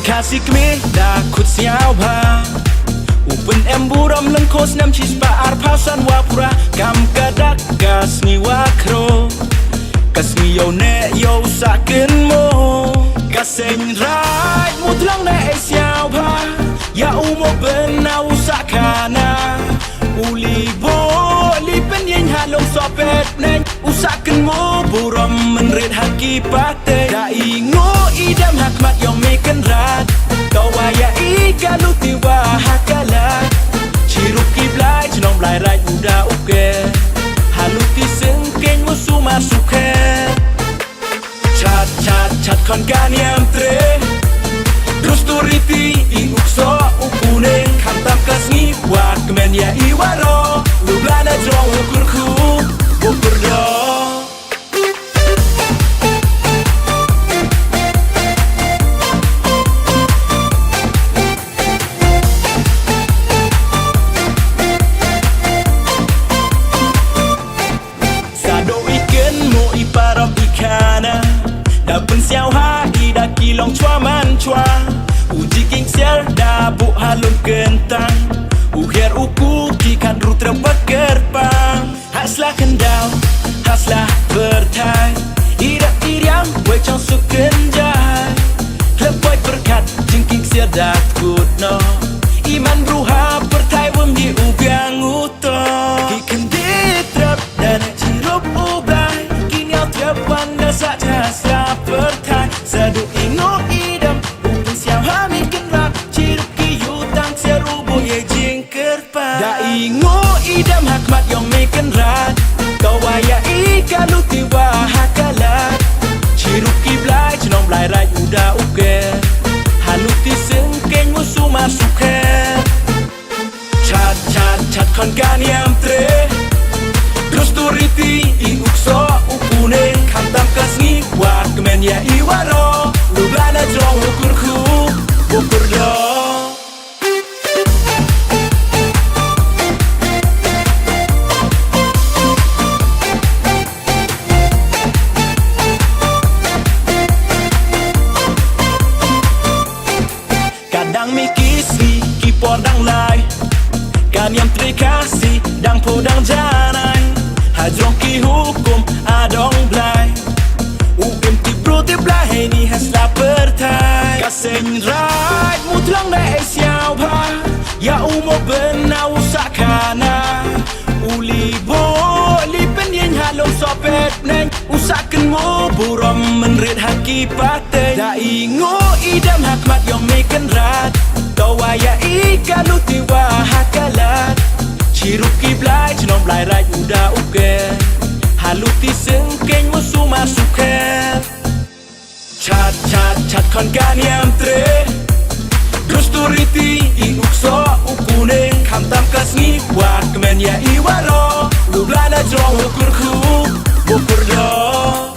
kasih kami dah kut siapa Upen emburam lengkos nam cispa arpasan wapura Kam kadak kas ni wakro Kas ni yo ne yo saken mo Kaseng rai mutlang na e siapa Ya umo bena usakana Uli bo li penyen halong sopet neng Usaken mo buram menred haki pate Da ingo idam hakmat yang meken rat Kau waya ika luti wahakalat Ciruk kiblai jenong blai rai udah uke Haluti sengkeng musuh masuke Chat chat chat kon kaniam tre Terus turiti iukso upune Kantam kasngi wak kemen ya iwaro Lublana jong ukurku ukurdo Sado ikan mo iparam ikana Dapen siau hai dah kilong chua man chua Uji king siar dah bu halun kentang Uher uku kikan rutra pekerpang Haslah kendau, haslah bertai Idak iriam, wek chong sukenjai Lepoi perkat, jengking siar dah kutno Iman bruha pertai wem di ubiang uto Kikan ditrap dan cirup ublai Kini au tiap wanda saja haslah pertai Sadu ingo idam, upin siang hami kenrak Cirup ki yutang serubo ye jingkerpa Da ingo idam hakmat yang meken rat Kau waya ika luti wahakalat Cirup ki blai, jenong blai rai udah uke Haluti sengkeng musuh masuke Chat chat chat kon kaniam tre Terus turiti iukso upune Kantam kasngi wak kemen ya iwaro Lublana jong ukurku ukurdo Kadang mikisi kipor dang lai Kaniam trikasi dang podang janai Hajong ki hukum adong blai Uim ti bro ti blai ni hasla pertai Kaseng rai mutlang na e siau pa Ya umo bena usakana Uli bo li penyen halong sopet neng Usaken mo buram menred haki pate Da ingo idam hakmat yang meken rat Kau waya ika luti wahakalat Cirup kiblai jenong blai rai udah uke Haluti sengkeng musuh masuke Chat chat chat kon kaniam tre Terus turiti iukso ukune Kantam kasngi wak kemen ya iwaro Lublana jong ukurku ukurdo